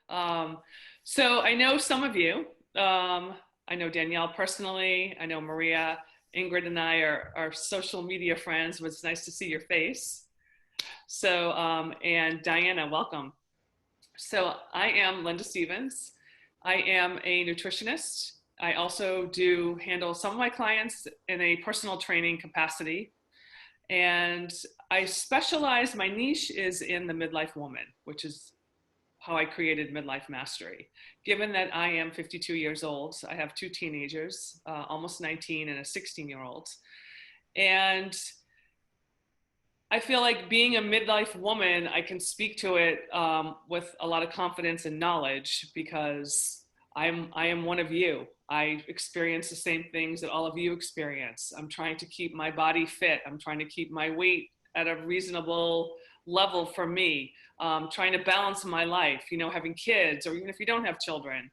Um, so I know some of you. I know Danielle personally. I know Maria. Ingrid and I are social media friends. It was nice to see your face. And Diana, welcome. So I am Linda Stevens. I am a nutritionist. I also do handle some of my clients in a personal training capacity. And I specialize, my niche is in the midlife woman, which is how I created Midlife Mastery. Given that I am 52 years old, I have two teenagers, almost 19 and a 16-year-old. And I feel like being a midlife woman, I can speak to it with a lot of confidence and knowledge because I am one of you. I experience the same things that all of you experience. I'm trying to keep my body fit. I'm trying to keep my weight at a reasonable level for me. Trying to balance my life, having kids, or even if you don't have children.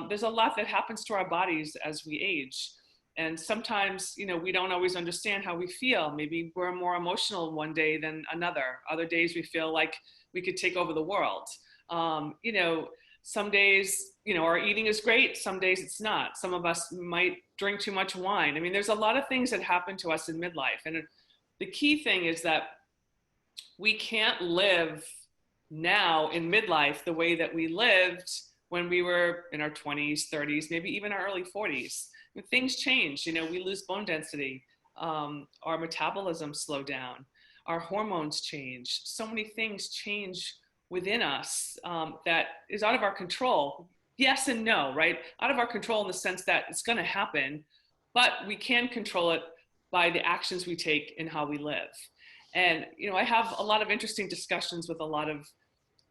There's a lot that happens to our bodies as we age. And sometimes, we don't always understand how we feel. Maybe we're more emotional one day than another. Other days we feel like we could take over the world. Some days, our eating is great. Some days it's not. Some of us might drink too much wine. I mean, there's a lot of things that happen to us in midlife. And the key thing is that we can't live now in midlife the way that we lived when we were in our 20s, 30s, maybe even our early 40s. Things change, we lose bone density, our metabolism slow down, our hormones change. So many things change within us that is out of our control. Yes and no, right? Out of our control in the sense that it's going to happen, but we can control it by the actions we take and how we live. And, I have a lot of interesting discussions with a lot of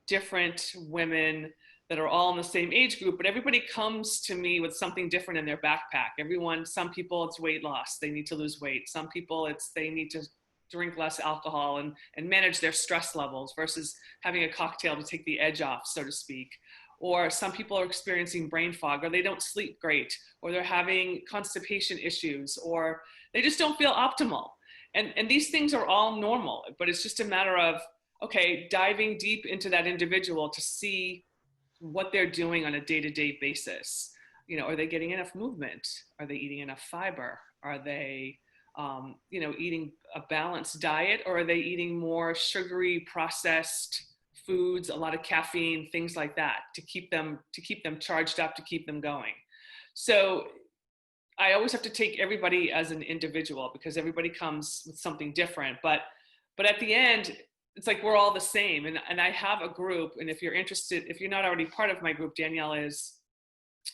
different women that are all in the same age group, but everybody comes to me with something different in their backpack. Some people it's weight loss, they need to lose weight. Some people they need to drink less alcohol and manage their stress levels versus having a cocktail to take the edge off, so to speak. Or some people are experiencing brain fog, or they don't sleep great, or they're having constipation issues, or they just don't feel optimal. And these things are all normal, but it's just a matter of, okay, diving deep into that individual to see what they're doing on a day-to-day basis. Are they getting enough movement? Are they eating enough fiber? Are they, eating a balanced diet, or are they eating more sugary processed foods, a lot of caffeine, things like that, to keep them charged up, to keep them going? So I always have to take everybody as an individual because everybody comes with something different. But at the end, it's like we're all the same. And I have a group, and if you're interested, if you're not already part of my group, Danielle is,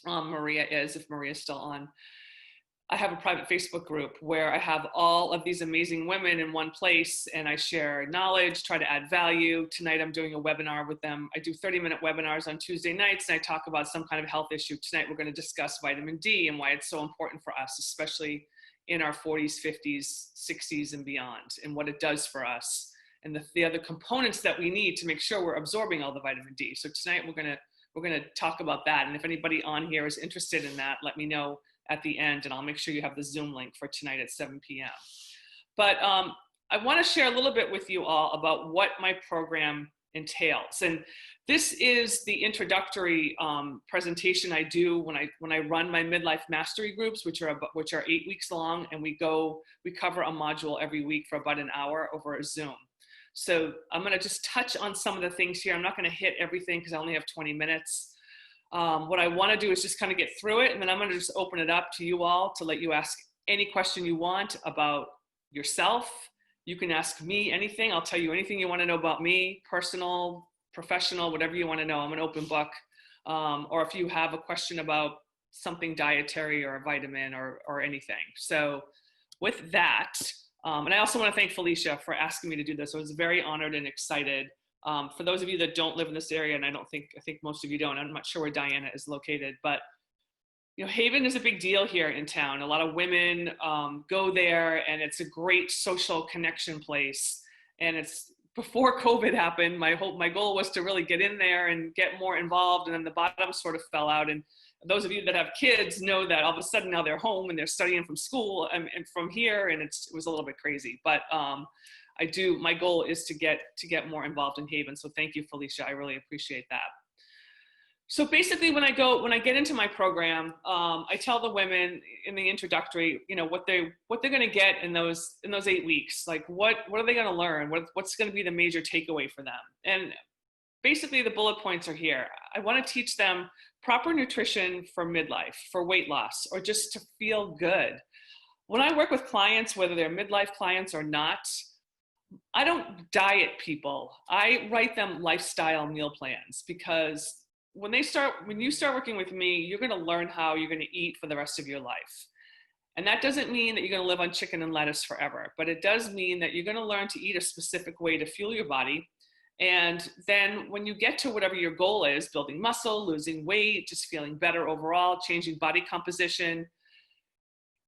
Maria is, if Maria's still on. I have a private Facebook group where I have all of these amazing women in one place, and I share knowledge, try to add value. Tonight I'm doing a webinar with them. I do 30-minute webinars on Tuesday nights, and I talk about some kind of health issue. Tonight we're going to discuss vitamin D and why it's so important for us, especially in our 40s, 50s, 60s, and beyond, and what it does for us, and the other components that we need to make sure we're absorbing all the vitamin D. So tonight we're going to talk about that. And if anybody on here is interested in that, let me know at the end, and I'll make sure you have the Zoom link for tonight at 7 p.m. But I want to share a little bit with you all about what my program entails. And this is the introductory presentation I do when I run my midlife mastery groups, which are 8 weeks long, and we cover a module every week for about an hour over a Zoom. So I'm going to just touch on some of the things here. I'm not going to hit everything because I only have 20 minutes. What I want to do is just kind of get through it, and then I'm going to just open it up to you all to let you ask any question you want about yourself. You can ask me anything. I'll tell you anything you want to know about me, personal, professional, whatever you want to know. I'm an open book. Or if you have a question about something dietary or a vitamin or anything. So with that, and I also want to thank Felicia for asking me to do this. I was very honored and excited. For those of you that don't live in this area, and I think most of you don't, I'm not sure where Diana is located, but HAYVN is a big deal here in town. A lot of women go there, and it's a great social connection place. And it's before COVID happened, my goal was to really get in there and get more involved, and then the bottom sort of fell out. And those of you that have kids know that all of a sudden now they're home and they're studying from school and from here, and it was a little bit crazy. But my goal is to get more involved in HAYVN. So thank you, Felicia. I really appreciate that. So basically, when I get into my program, I tell the women in the introductory, what they're going to get in those 8 weeks. Like, what are they going to learn? What's going to be the major takeaway for them? And basically, the bullet points are here. I want to teach them proper nutrition for midlife, for weight loss, or just to feel good. When I work with clients, whether they're midlife clients or not, I don't diet people. I write them lifestyle meal plans, because when you start working with me, you're going to learn how you're going to eat for the rest of your life. And that doesn't mean that you're going to live on chicken and lettuce forever, but it does mean that you're going to learn to eat a specific way to fuel your body. And then when you get to whatever your goal is, building muscle, losing weight, just feeling better overall, changing body composition,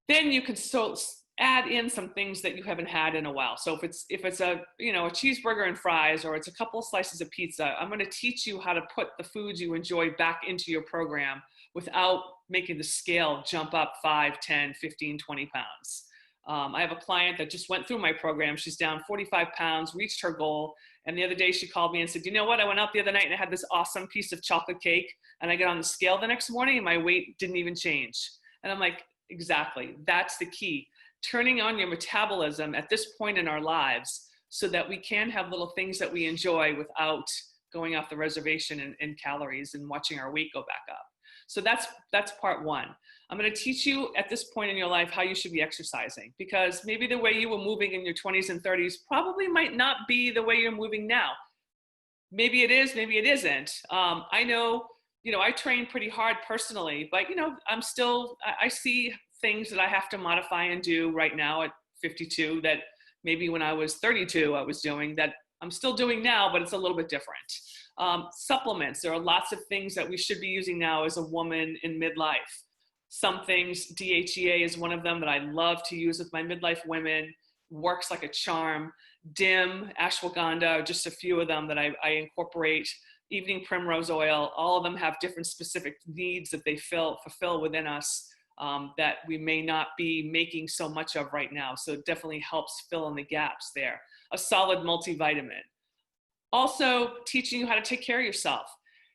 then you can still add in some things that you haven't had in a while. So if it's a a cheeseburger and fries, or it's a couple of slices of pizza, I'm going to teach you how to put the foods you enjoy back into your program without making the scale jump up 5, 10, 15, 20 pounds. I have a client that just went through my program. She's down 45 pounds, reached her goal. And the other day she called me and said, you know what? I went out the other night and I had this awesome piece of chocolate cake, and I got on the scale the next morning and my weight didn't even change. And I'm like, exactly. That's the key. Turning on your metabolism at this point in our lives so that we can have little things that we enjoy without going off the reservation in calories and watching our weight go back up. So that's part one. I'm going to teach you at this point in your life how you should be exercising, because maybe the way you were moving in your 20s and 30s probably might not be the way you're moving now. Maybe it is, maybe it isn't. I know, I train pretty hard personally, but I see things that I have to modify and do right now at 52 that maybe when I was 32 I was doing, that I'm still doing now, but it's a little bit different. Supplements, there are lots of things that we should be using now as a woman in midlife. Some things, DHEA is one of them that I love to use with my midlife women, works like a charm. DIM, ashwagandha, just a few of them that I incorporate. Evening primrose oil, all of them have different specific needs that they fulfill within us. That we may not be making so much of right now. So it definitely helps fill in the gaps there. A solid multivitamin. Also teaching you how to take care of yourself.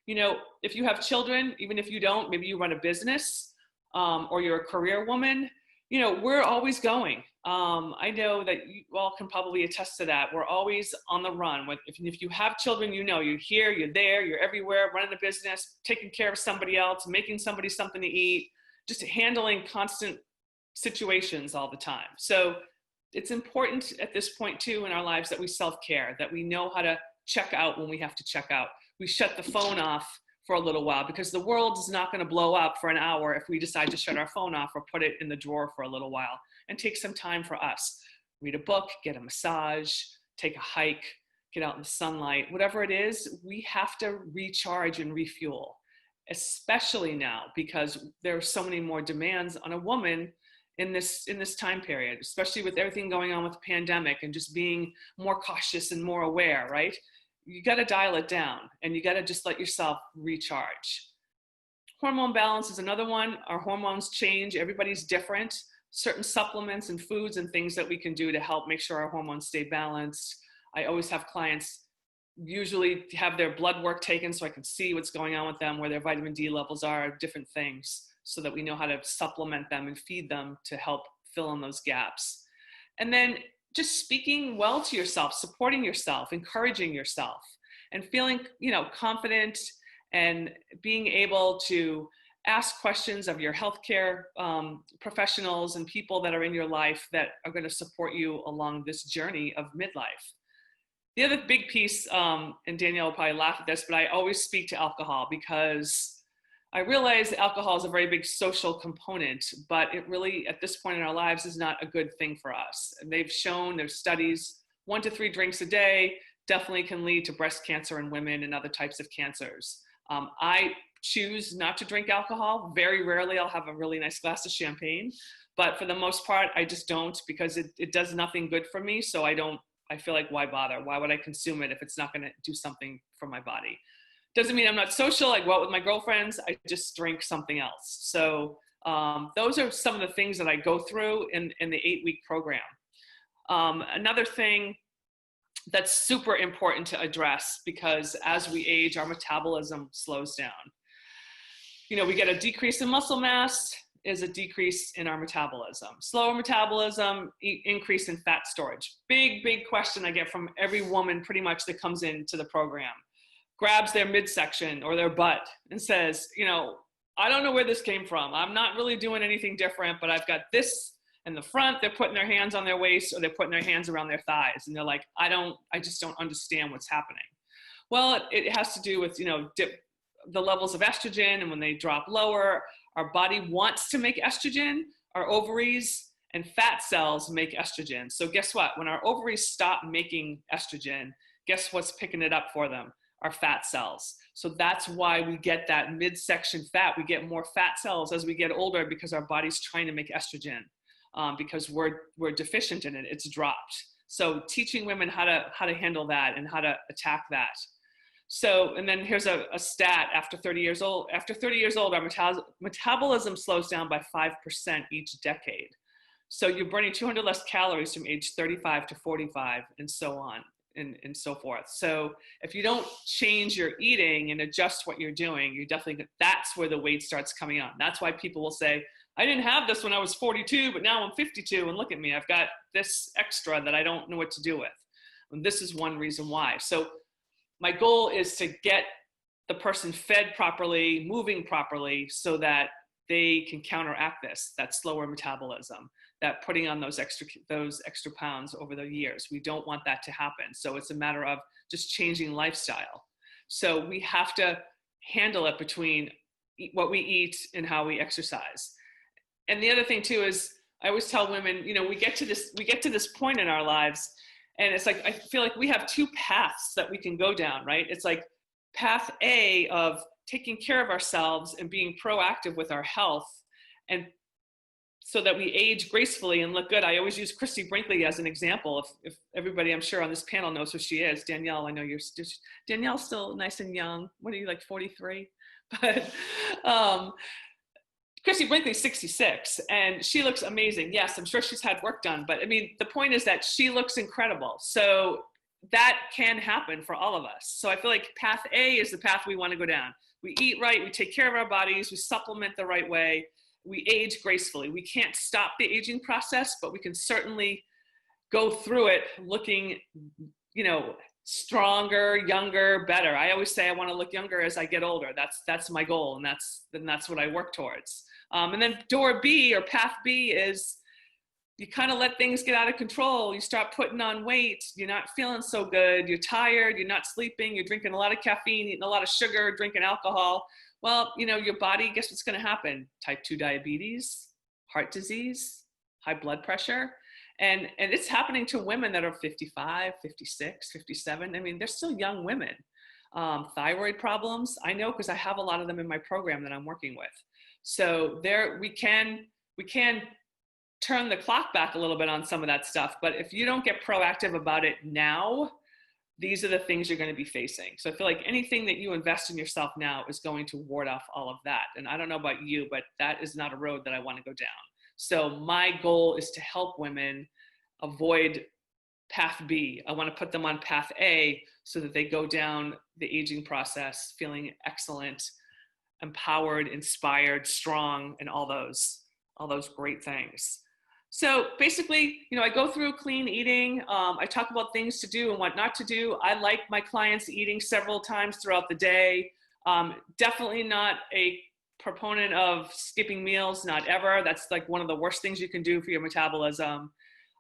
If you have children, even if you don't, maybe you run a business, or you're a career woman, we're always going. I know that you all can probably attest to that. We're always on the run. If you have children, you're here, you're there, you're everywhere, running a business, taking care of somebody else, making somebody something to eat, just handling constant situations all the time. So it's important at this point too in our lives that we self-care, that we know how to check out when we have to check out. We shut the phone off for a little while, because the world is not going to blow up for an hour if we decide to shut our phone off or put it in the drawer for a little while and take some time for us. Read a book, get a massage, take a hike, get out in the sunlight, whatever it is, we have to recharge and refuel. Especially now, because there are so many more demands on a woman in this time period, especially with everything going on with the pandemic and just being more cautious and more aware, right? You got to dial it down and you got to just let yourself recharge. Hormone balance is another one. Our hormones change. Everybody's different. Certain supplements and foods and things that we can do to help make sure our hormones stay balanced. I always have clients usually have their blood work taken so I can see what's going on with them, where their vitamin D levels are, different things, so that we know how to supplement them and feed them to help fill in those gaps. And then just speaking well to yourself, supporting yourself, encouraging yourself, and feeling, confident, and being able to ask questions of your healthcare professionals and people that are in your life that are going to support you along this journey of midlife. The other big piece, and Danielle will probably laugh at this, but I always speak to alcohol, because I realize alcohol is a very big social component, but it really, at this point in our lives, is not a good thing for us. And they've shown, there's studies, 1 to 3 drinks a day definitely can lead to breast cancer in women and other types of cancers. I choose not to drink alcohol. Very rarely I'll have a really nice glass of champagne, but for the most part, I just don't, because it does nothing good for me. So I feel like, why bother? Why would I consume it if it's not going to do something for my body? Doesn't mean I'm not social. I go out with my girlfriends. I just drink something else. So those are some of the things that I go through in the 8-week program. Another thing that's super important to address, because as we age, our metabolism slows down. we get a decrease in muscle mass is a decrease in our metabolism. Slower metabolism, increase in fat storage. Big question I get from every woman pretty much that comes into the program. Grabs their midsection or their butt and says, I don't know where this came from. I'm not really doing anything different, but I've got this in the front. They're putting their hands on their waist or they're putting their hands around their thighs. And they're like, I just don't understand what's happening. Well, it has to do with, the levels of estrogen, and when they drop lower, our body wants to make estrogen, our ovaries and fat cells make estrogen. So guess what? When our ovaries stop making estrogen, guess what's picking it up for them? Our fat cells. So that's why we get that midsection fat. We get more fat cells as we get older because our body's trying to make estrogen because we're deficient in it. It's dropped. So teaching women how to handle that and how to attack that. So, and then here's a stat after 30 years old. After 30 years old, our metabolism slows down by 5% each decade. So you're burning 200 less calories from age 35 to 45 and so on and so forth. So if you don't change your eating and adjust what you're doing, that's where the weight starts coming on. That's why people will say, I didn't have this when I was 42, but now I'm 52 and look at me, I've got this extra that I don't know what to do with. And this is one reason why. So my goal is to get the person fed properly, moving properly, so that they can counteract that slower metabolism, that putting on those extra pounds over the years. We don't want that to happen. So it's a matter of just changing lifestyle. So we have to handle it between what we eat and how we exercise. And the other thing too is I always tell women, we get to this point in our lives. And it's like, I feel like we have two paths that we can go down, right? It's like path A of taking care of ourselves and being proactive with our health, and so that we age gracefully and look good. I always use Christy Brinkley as an example. If everybody, I'm sure on this panel knows who she is. Danielle, I know Danielle's still nice and young. What are you, like 43? But Christy Brinkley's 66 and she looks amazing. Yes, I'm sure she's had work done, but I mean, the point is that she looks incredible. So that can happen for all of us. So I feel like path A is the path we want to go down. We eat right, we take care of our bodies, we supplement the right way, we age gracefully. We can't stop the aging process, but we can certainly go through it looking, stronger, younger, better. I always say I want to look younger as I get older. That's my goal, and that's what I work towards. And then door B or path B is you kind of let things get out of control. You start putting on weight. You're not feeling so good. You're tired. You're not sleeping. You're drinking a lot of caffeine, eating a lot of sugar, drinking alcohol. Well, your body, guess what's going to happen? Type 2 diabetes, heart disease, high blood pressure. And it's happening to women that are 55, 56, 57. I mean, they're still young women. Thyroid problems, I know because I have a lot of them in my program that I'm working with. So we can turn the clock back a little bit on some of that stuff. But if you don't get proactive about it now, these are the things you're going to be facing. So I feel like anything that you invest in yourself now is going to ward off all of that. And I don't know about you, but that is not a road that I want to go down. So my goal is to help women avoid path B. I want to put them on path A so that they go down the aging process feeling excellent, empowered, inspired, strong, and all those great things. So basically, I go through clean eating. I talk about things to do and what not to do. I like my clients eating several times throughout the day. Definitely not a proponent of skipping meals, not ever. That's like one of the worst things you can do for your metabolism.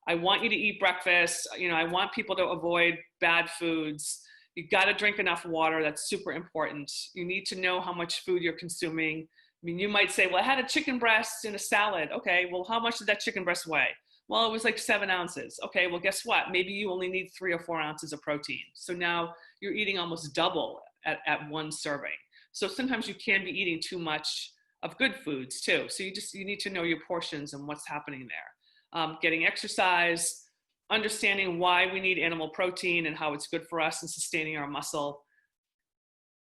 I want you to eat breakfast. I want people to avoid bad foods. You got to drink enough water. That's super important. You need to know how much food you're consuming. I mean, you might say, well, I had a chicken breast in a salad. Okay, well, how much did that chicken breast weigh? Well, it was like 7 ounces. Okay, well, guess what? Maybe you only need 3 or 4 ounces of protein. So now you're eating almost double at one serving. So sometimes you can be eating too much of good foods too. So you need to know your portions and what's happening there. Getting exercise, understanding why we need animal protein and how it's good for us in sustaining our muscle.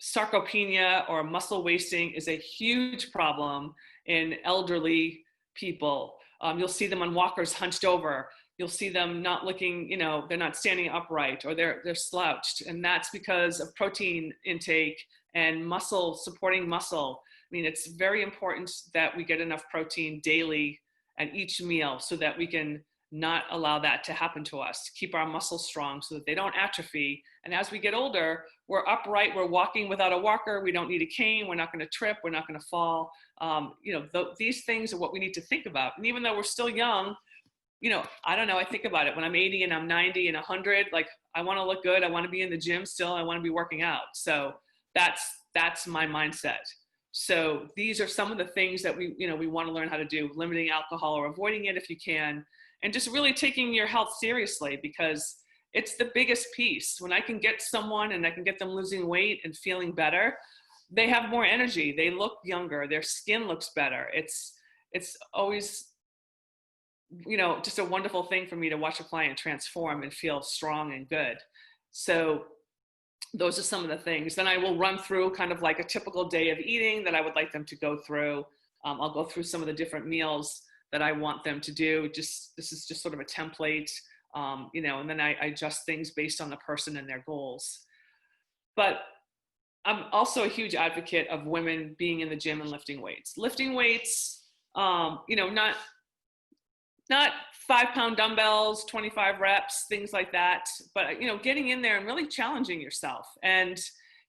Sarcopenia or muscle wasting is a huge problem in elderly people. You'll see them on walkers hunched over. You'll see them not looking, they're not standing upright or they're slouched. And that's because of protein intake and supporting muscle. mean, it's very important that we get enough protein daily at each meal so that we can not allow that to happen to us, to keep our muscles strong so that they don't atrophy. And as we get older, we're upright, we're walking without a walker, we don't need a cane, we're not going to trip, we're not going to fall. These things are what we need to think about. And even though we're still young, I don't know, I think about it when I'm 80 and I'm 90 and 100, like I want to look good, I want to be in the gym still, I want to be working out. So that's my mindset. So these are some of the things that we want to learn how to do: limiting alcohol or avoiding it if you can, and just really taking your health seriously, because it's the biggest piece. When I can get someone and I can get them losing weight and feeling better, they have more energy, they look younger, their skin looks better. It's always, just a wonderful thing for me to watch a client transform and feel strong and good. So those are some of the things. Then I will run through kind of like a typical day of eating that I would like them to go through. I'll go through some of the different meals that I want them to do. This is just sort of a template, and then I adjust things based on the person and their goals. But I'm also a huge advocate of women being in the gym and lifting weights. Lifting weights, not 5-pound dumbbells, 25 reps, things like that. But, getting in there and really challenging yourself. And,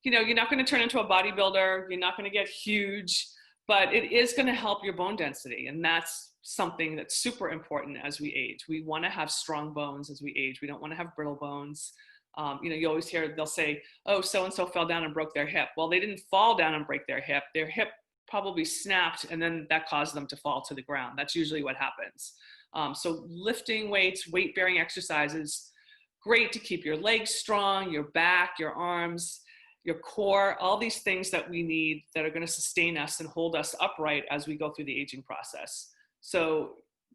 you're not going to turn into a bodybuilder. You're not going to get huge, but it is going to help your bone density. And that's something that's super important as we age. We want to have strong bones as we age. We don't want to have brittle bones. You always hear, they'll say, oh, so-and-so fell down and broke their hip. Well, they didn't fall down and break their hip. Their hip probably snapped, and then that caused them to fall to the ground. That's usually what happens. So lifting weights, weight-bearing exercises, great to keep your legs strong, your back, your arms, your core, all these things that we need that are going to sustain us and hold us upright as we go through the aging process. So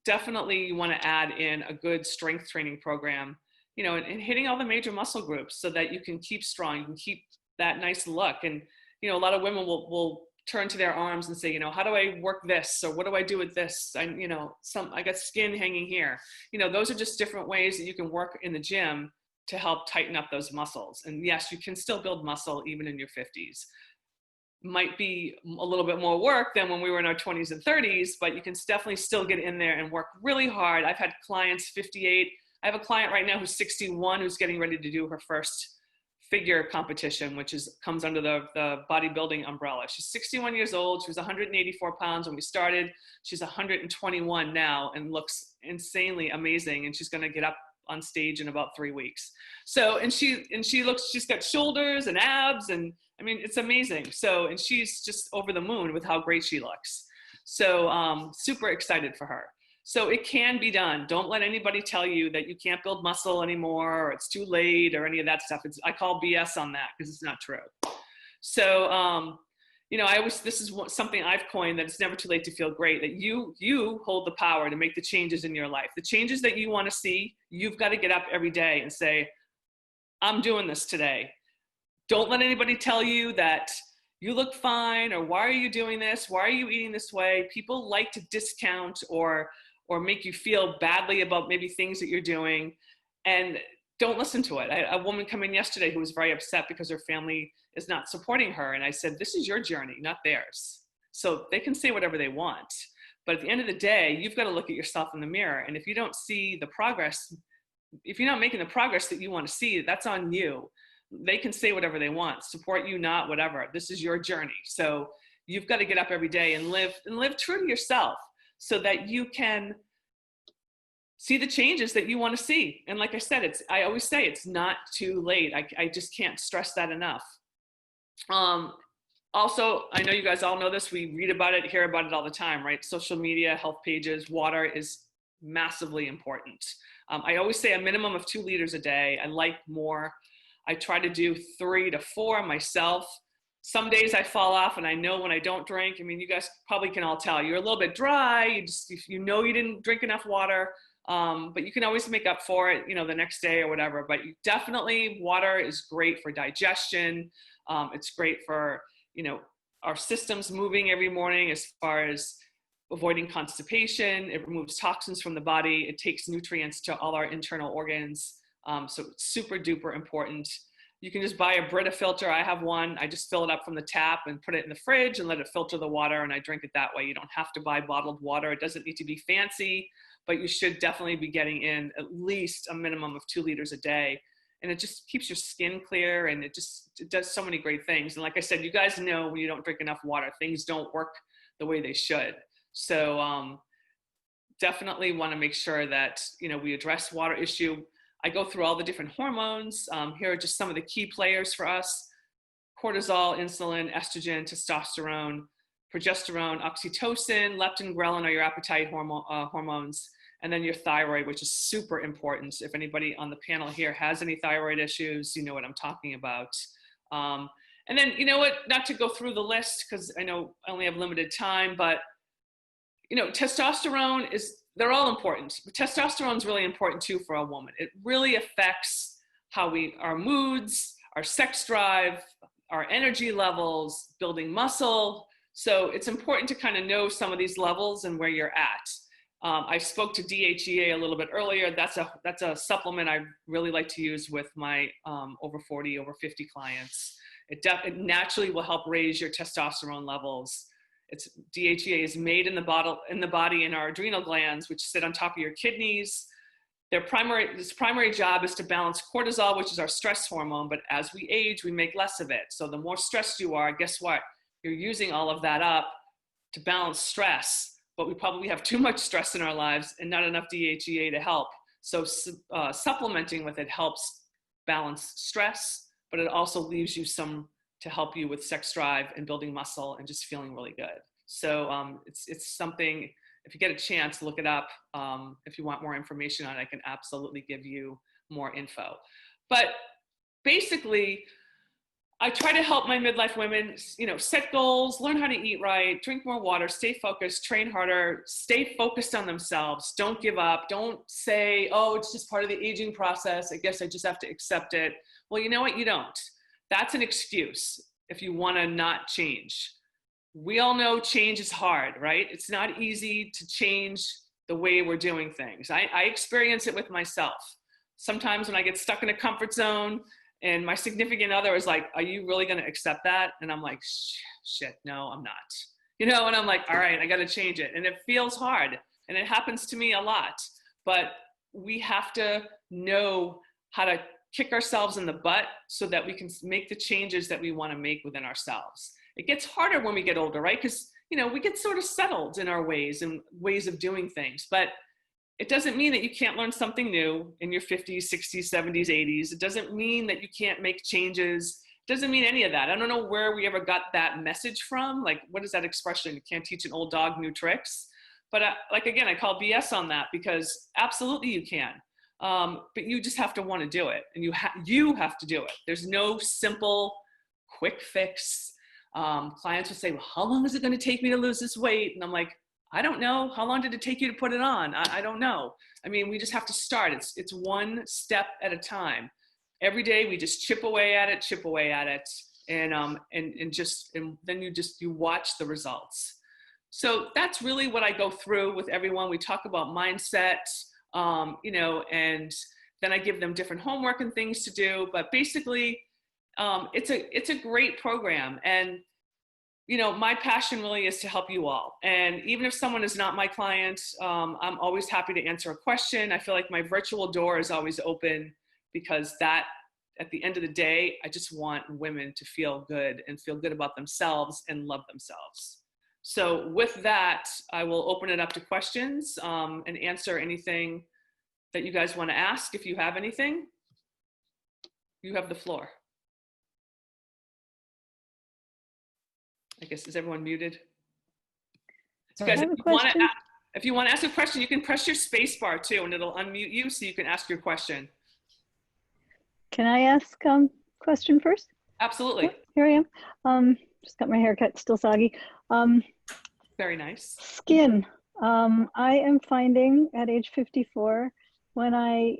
definitely you want to add in a good strength training program, and hitting all the major muscle groups so that you can keep strong, you can keep that nice look. And, a lot of women will turn to their arms and say, how do I work this? Or what do I do with this? I got skin hanging here. Those are just different ways that you can work in the gym to help tighten up those muscles. And yes, you can still build muscle even in your 50s. Might be a little bit more work than when we were in our 20s and 30s, but you can definitely still get in there and work really hard. I've had clients 58. I have a client right now who's 61 who's getting ready to do her first figure competition, which comes under the bodybuilding umbrella. She's 61 years old. She was 184 pounds when we started. She's 121 now and looks insanely amazing. And she's going to get up on stage in about 3 weeks. So, and she's got shoulders and abs, and I mean, it's amazing. So, and she's just over the moon with how great she looks. So, super excited for her. So it can be done. Don't let anybody tell you that you can't build muscle anymore, or it's too late, or any of that stuff. I call BS on that because it's not true. So, this is something I've coined, that it's never too late to feel great, that you hold the power to make the changes in your life. The changes that you want to see, you've got to get up every day and say, I'm doing this today. Don't let anybody tell you that you look fine, or why are you doing this? Why are you eating this way? People like to discount or make you feel badly about maybe things that you're doing, and don't listen to it. I had a woman come in yesterday who was very upset because her family is not supporting her. And I said, this is your journey, not theirs. So they can say whatever they want. But at the end of the day, you've got to look at yourself in the mirror. And if you don't see the progress, if you're not making the progress that you want to see, that's on you. They can say whatever they want, support you, not whatever. This is your journey. So you've got to get up every day and live true to yourself so that you can see the changes that you want to see. And like I said, I always say it's not too late. I just can't stress that enough. Also, I know you guys all know this. We read about it, hear about it all the time, right? Social media, health pages, water is massively important. I always say a minimum of 2 liters a day. I like more. I try to do 3 to 4 myself. Some days I fall off, and I know when I don't drink. I mean, you guys probably can all tell you're a little bit dry. You didn't drink enough water, but you can always make up for it, the next day or whatever. But definitely water is great for digestion. It's great for, our systems moving every morning as far as avoiding constipation. It removes toxins from the body. It takes nutrients to all our internal organs. So it's super duper important. You can just buy a Brita filter. I have one. I just fill it up from the tap and put it in the fridge and let it filter the water, and I drink it that way. You don't have to buy bottled water. It doesn't need to be fancy, but you should definitely be getting in at least a minimum of 2 liters a day. And it just keeps your skin clear, and it does so many great things. And like I said, you guys know when you don't drink enough water, things don't work the way they should. So definitely want to make sure that, we address water issue. I go through all the different hormones. Here are just some of the key players for us: cortisol, insulin, estrogen, testosterone, progesterone, oxytocin, leptin, ghrelin are your appetite hormones, and then your thyroid, which is super important. If anybody on the panel here has any thyroid issues, you know what I'm talking about. And then, you know what, not to go through the list because I know I only have limited time, but testosterone they're all important. But testosterone is really important too for a woman. It really affects our moods, our sex drive, our energy levels, building muscle. So it's important to kind of know some of these levels and where you're at. I spoke to DHEA a little bit earlier. That's a supplement I really like to use with my over 40, over 50 clients. It naturally will help raise your testosterone levels. DHEA is made in the body in our adrenal glands, which sit on top of your kidneys. Its primary job is to balance cortisol, which is our stress hormone. But as we age, we make less of it. So the more stressed you are, guess what? You're using all of that up to balance stress. But we probably have too much stress in our lives and not enough DHEA to help. So supplementing with it helps balance stress, but it also leaves you some to help you with sex drive and building muscle and just feeling really good. So it's something, if you get a chance, look it up. If you want more information on it, I can absolutely give you more info. But basically, I try to help my midlife women, set goals, learn how to eat right, drink more water, stay focused, train harder, stay focused on themselves. Don't give up. Don't say, oh, it's just part of the aging process. I guess I just have to accept it. Well, you know what? You don't. That's an excuse if you want to not change. We all know change is hard, right? It's not easy to change the way we're doing things. I experience it with myself. Sometimes when I get stuck in a comfort zone and my significant other is like, are you really going to accept that? And I'm like, shit, no, I'm not. And I'm like, all right, I got to change it. And it feels hard. And it happens to me a lot. But we have to know how to kick ourselves in the butt so that we can make the changes that we want to make within ourselves. It gets harder when we get older, right? Because, we get sort of settled in our ways and ways of doing things. But it doesn't mean that you can't learn something new in your 50s, 60s, 70s, 80s. It doesn't mean that you can't make changes. It doesn't mean any of that. I don't know where we ever got that message from. Like, what is that expression? You can't teach an old dog new tricks. But again, I call BS on that because absolutely you can. But you just have to want to do it, and you have to do it. There's no simple, quick fix. Clients will say, well, how long is it going to take me to lose this weight? And I'm like, I don't know. How long did it take you to put it on? I don't know. I mean, we just have to start. It's one step at a time. Every day we just chip away at it, and then you watch the results. So that's really what I go through with everyone. We talk about mindset. And then I give them different homework and things to do. But basically, it's a great program. And, my passion really is to help you all. And even if someone is not my client, I'm always happy to answer a question. I feel like my virtual door is always open because at the end of the day, I just want women to feel good and feel good about themselves and love themselves. So with that, I will open it up to questions and answer anything that you guys want to ask. If you have anything, you have the floor. I guess, is everyone muted? So guys, if you want to ask a question, you can press your space bar too, and it'll unmute you so you can ask your question. Can I ask question first? Absolutely. Yeah, here I am. Just got my hair cut, still soggy. Very nice. Skin. I am finding at age 54, when I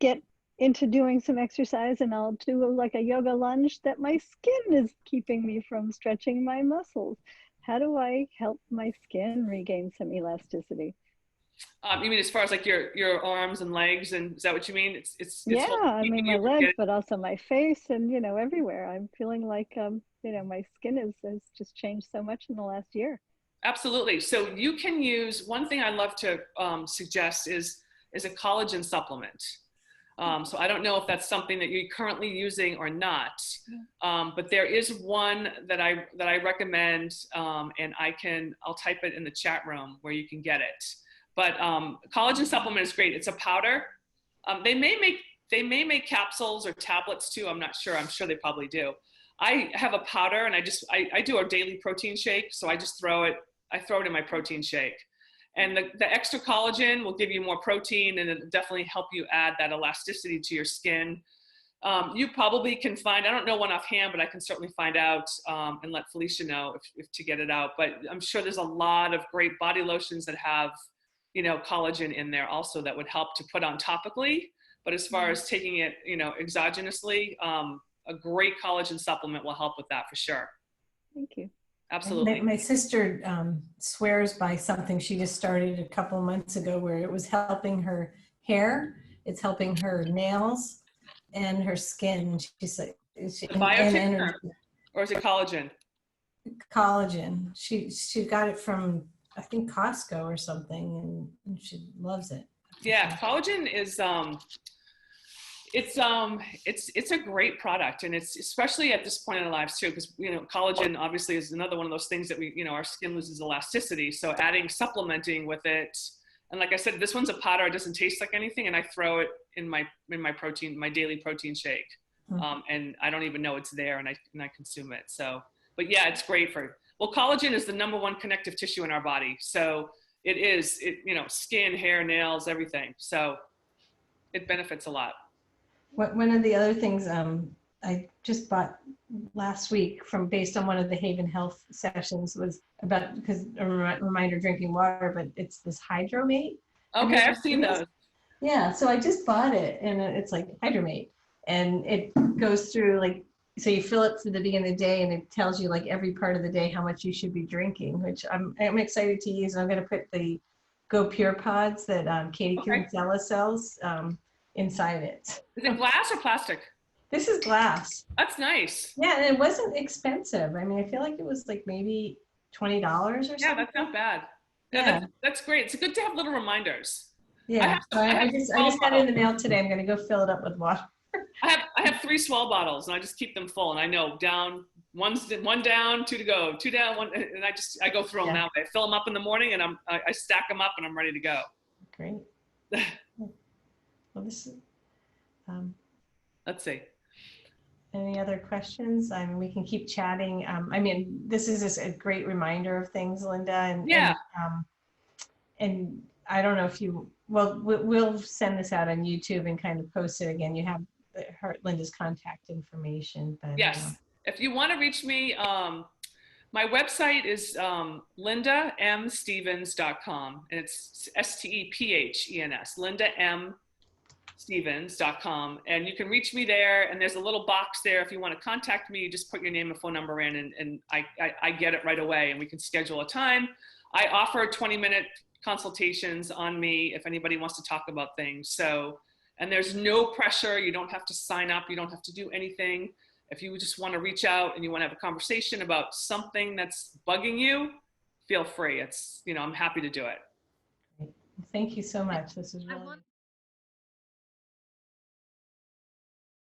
get into doing some exercise and I'll do like a yoga lunge, that my skin is keeping me from stretching my muscles. How do I help my skin regain some elasticity? You mean as far as like your arms and legs, and is that what you mean? It's Yeah, I keeping mean my you from legs, getting. but also my face and everywhere. I'm feeling like my skin has just changed so much in the last year. Absolutely. So you can use one thing I love to suggest is a collagen supplement. So I don't know if that's something that you're currently using or not, but there is one that I recommend, and I'll type it in the chat room where you can get it. But collagen supplement is great. It's a powder. They may make capsules or tablets too. I'm not sure. I'm sure they probably do. I have a powder, and I do a daily protein shake. So I just throw it. I throw it in my protein shake. And the extra collagen will give you more protein, and it'll definitely help you add that elasticity to your skin. You probably can find, I don't know one offhand, but I can certainly find out and let Felicia know if to get it out. But I'm sure there's a lot of great body lotions that have, collagen in there also that would help to put on topically. But as far as taking it, exogenously, a great collagen supplement will help with that for sure. Thank you. Absolutely. My sister swears by something she just started a couple months ago where it was helping her hair, it's helping her nails and her skin. She's like, Biotin, or is it collagen? Collagen. She got it from, I think, Costco or something, and she loves it. Yeah, collagen is it's a great product, and it's especially at this point in our lives too, because collagen obviously is another one of those things that our skin loses elasticity. So adding supplementing with it, and like I said, this one's a powder. It doesn't taste like anything, and I throw it in my daily protein shake, and I don't even know it's there, and I consume it. So, but yeah, it's great well, collagen is the #1 connective tissue in our body, so it is skin, hair, nails, everything. So it benefits a lot. One of the other things I just bought last week based on one of the HAYVN health sessions was about, because a reminder drinking water, but it's this Hydromate. Okay, I've seen those. Yeah, so I just bought it, and it's like Hydromate, and it goes through so you fill it to the beginning of the day, and it tells you every part of the day how much you should be drinking, which I'm excited to use. I'm going to put the Go Pure pods that Katie Kinsella sells inside it. Is it glass or plastic? This is glass. That's nice. Yeah, and it wasn't expensive. I mean, I feel like it was maybe $20 or something. Yeah, that's not bad. Yeah, that's great. It's good to have little reminders. Yeah, I just got it in the mail today. I'm going to go fill it up with water. I have 3 small bottles, and I just keep them full. And I know one down, 2 to go, 2 down, 1, and I go through them now. I fill them up in the morning, and I stack them up, and I'm ready to go. Great. Well, this is. Let's see. Any other questions? I mean, we can keep chatting. I mean, this is just a great reminder of things, Linda. And yeah. And I don't know if we'll send this out on YouTube and kind of post it again. You have Linda's contact information. But yes, if you want to reach me, my website is lindamstevens.com, and it's STEPHENS, lindamstevens.com, and you can reach me there, and there's a little box there. If you want to contact me, you just put your name and phone number in, and I get it right away, and we can schedule a time. I offer 20-minute consultations on me if anybody wants to talk about things. So, and there's no pressure. You don't have to sign up. You don't have to do anything. If you just want to reach out and you want to have a conversation about something that's bugging you, feel free. I'm happy to do it. Thank you so much. This is really